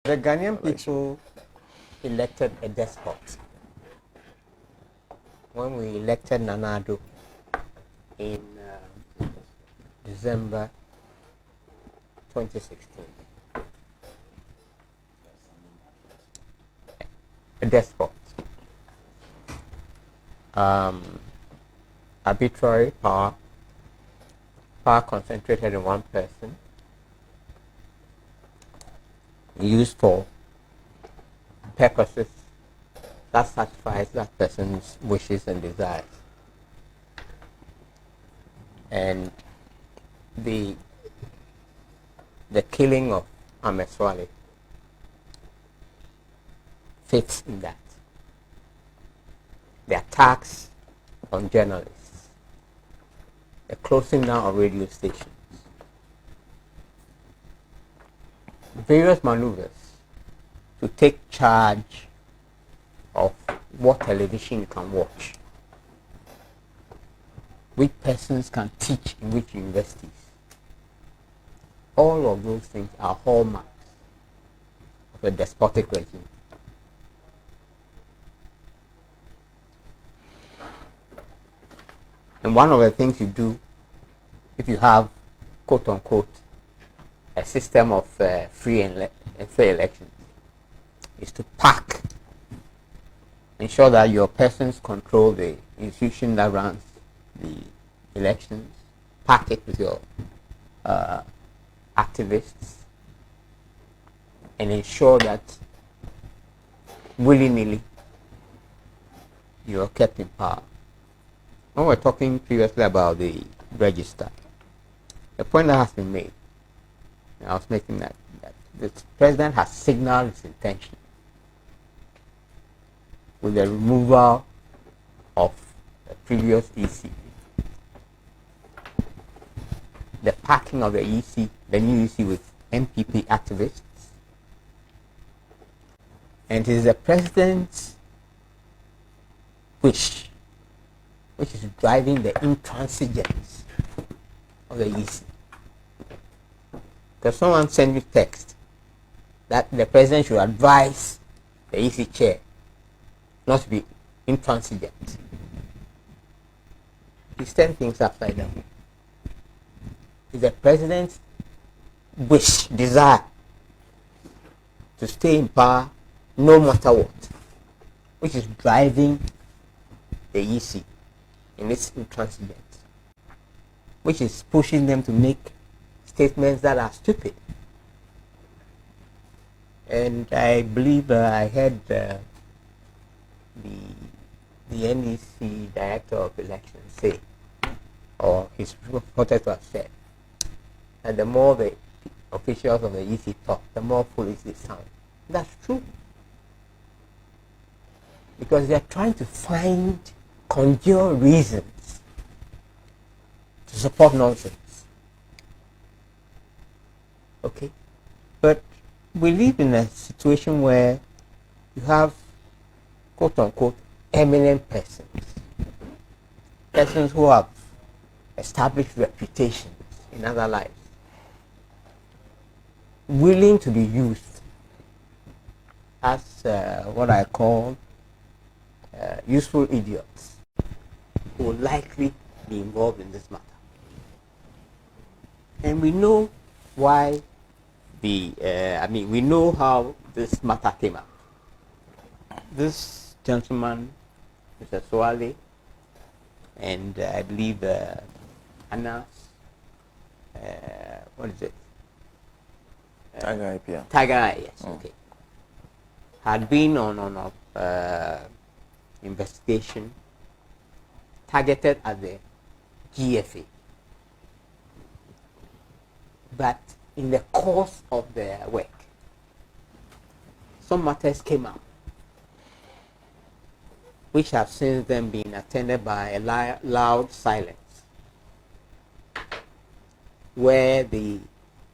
The Ghanaian people elected a despot when we elected Nana Akufo-Addo in December 2016. A despot. Arbitrary power concentrated in one person, used for purposes that satisfies that person's wishes and desires. And the killing of Ameswale fits in that. The attacks on journalists, the closing down of radio stations, various maneuvers to take charge of what television you can watch, which persons can teach in which universities. All of those things are hallmarks of a despotic regime. And one of the things you do if you have, quote unquote, a system of free and fair elections is to pack, ensure that your persons control the institution that runs the elections, pack it with your activists, and ensure that willy-nilly you are kept in power. When we were talking previously about the register, the point that has been made, and I was making that the president has signaled his intention with the removal of the previous EC, the packing of the EC, the new EC with MPP activists, and it is the president's wish which is driving the intransigence of the EC. Because someone sent me text that the president should advise the EC chair not to be intransigent. He's turning things upside down. It's the president's wish, desire to stay in power no matter what, which is driving the EC in its intransigence, which is pushing them to make statements that are stupid. And I believe I heard the NEC director of elections say, or he's reported to have said, that the more the officials of the EC talk, the more foolish they sound. That's true. Because they're trying to conjure reasons to support nonsense. Okay? But we live in a situation where you have, quote unquote, eminent persons who have established reputations in other lives, willing to be used as what I call useful idiots who will likely be involved in this matter. And we know why we know how this matter came up. This gentleman, Mr. Swale, and I believe Anas, what is it? Tiger IPR. Tiger Eye, yes, okay. Had been on investigation targeted at the GFA. But in the course of their work, some matters came out which have since then been attended by a loud silence, where the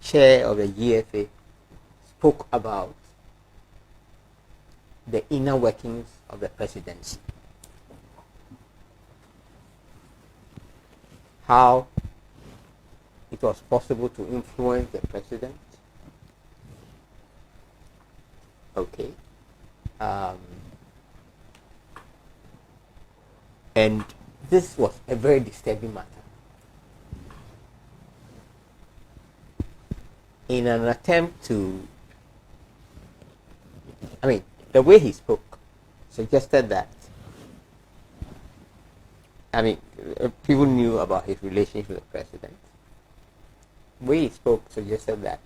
chair of the GFA spoke about the inner workings of the presidency. How it was possible to influence the president, Okay. Um, and this was a very disturbing matter. In an attempt to, I mean, the way he spoke suggested that, I mean, people knew about his relationship with the president. The way he spoke suggested that,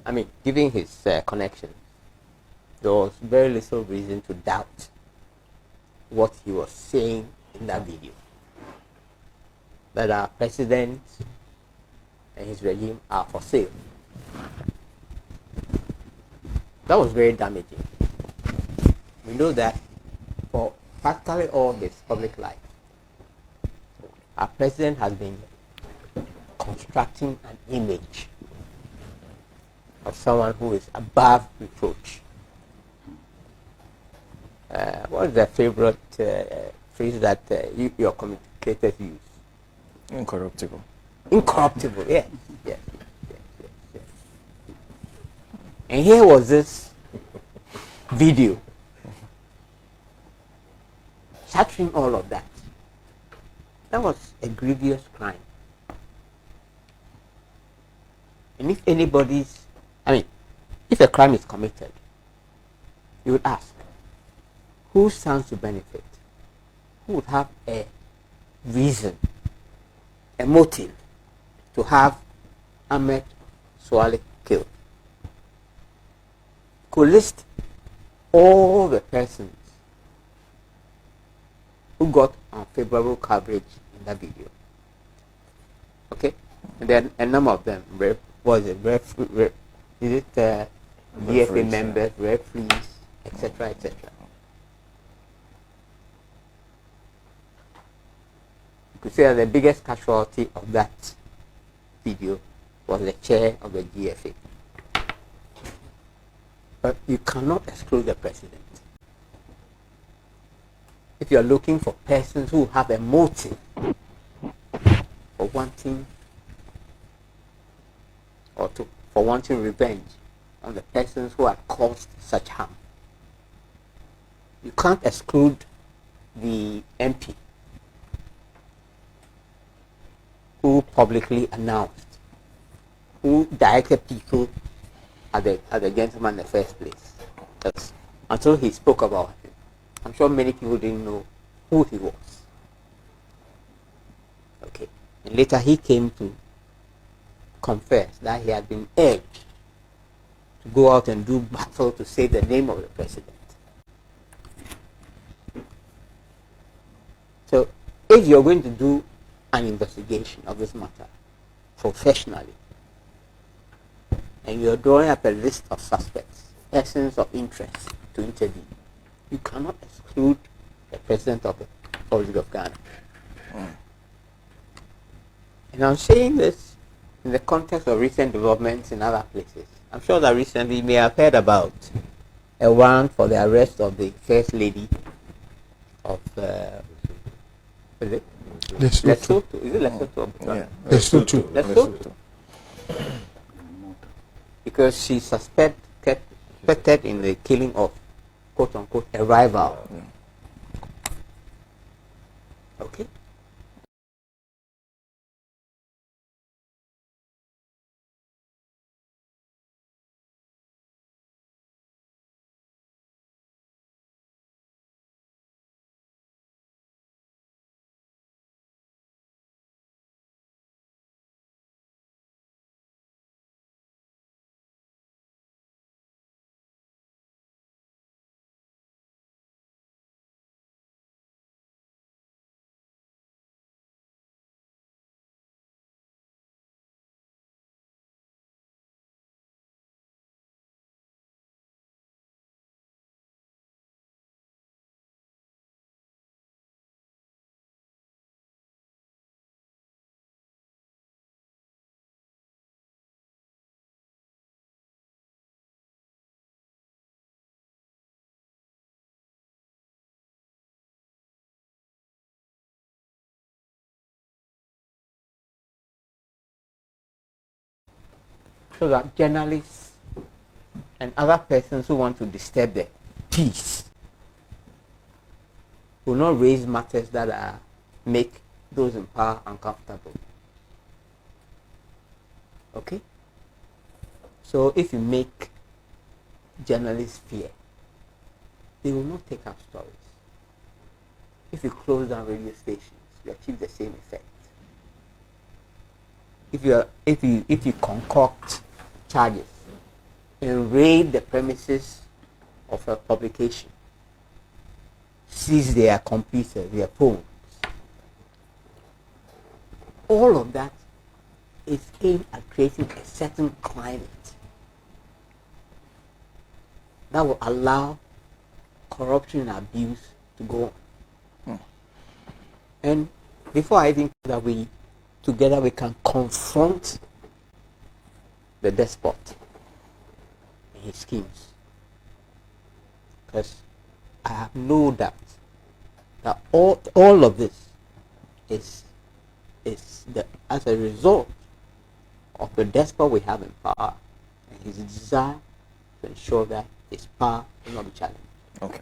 I mean, given his connection, there was very little reason to doubt what he was saying in that video. That our president and his regime are for sale. That was very damaging. We know that for practically all his public life, our president has been constructing an image of someone who is above reproach. What is the favorite phrase that your communicators use? Incorruptible. Incorruptible, yes. Yes. And here was this video shattering all of that. That was a grievous crime. And if if a crime is committed, you would ask, who stands to benefit? Who would have a reason, a motive to have Ahmed Swale killed? Could list all the persons who got unfavorable coverage in that video. Okay? And then a number of them, DFA members, referees, etc., etc. You could say that the biggest casualty of that video was the chair of the GFA. But you cannot exclude the president. If you are looking for persons who have a motive for wanting revenge on the persons who have caused such harm, you can't exclude the MP who publicly announced, who directed people at the gentleman in the first place. That's, until he spoke about it, I'm sure many people didn't know who he was. Okay. And later he came to confess that he had been urged to go out and do battle to say the name of the president. So if you're going to do an investigation of this matter professionally, and you're drawing up a list of suspects, persons of interest to interview, you cannot exclude the president of the Republic of Ghana. And I'm saying this in the context of recent developments in other places. I'm sure that recently you may have heard about a warrant for the arrest of the first lady of is it? Lesotho. Is it Lesotho? Yeah. Lesotho. Because she suspected in the killing of quote unquote a rival. Yeah. Okay. So that journalists and other persons who want to disturb the peace will not raise matters that make those in power uncomfortable. Okay? So if you make journalists fear, they will not take up stories. If you close down radio stations, you achieve the same effect. If you concoct charges and raid the premises of a publication, seize their computers, their phones, all of that is aimed at creating a certain climate that will allow corruption and abuse to go on. And before I think that we can confront the despot and his schemes, because I have no doubt that all of this is as a result of the despot we have in power and his desire to ensure that his power will not be challenged. Okay.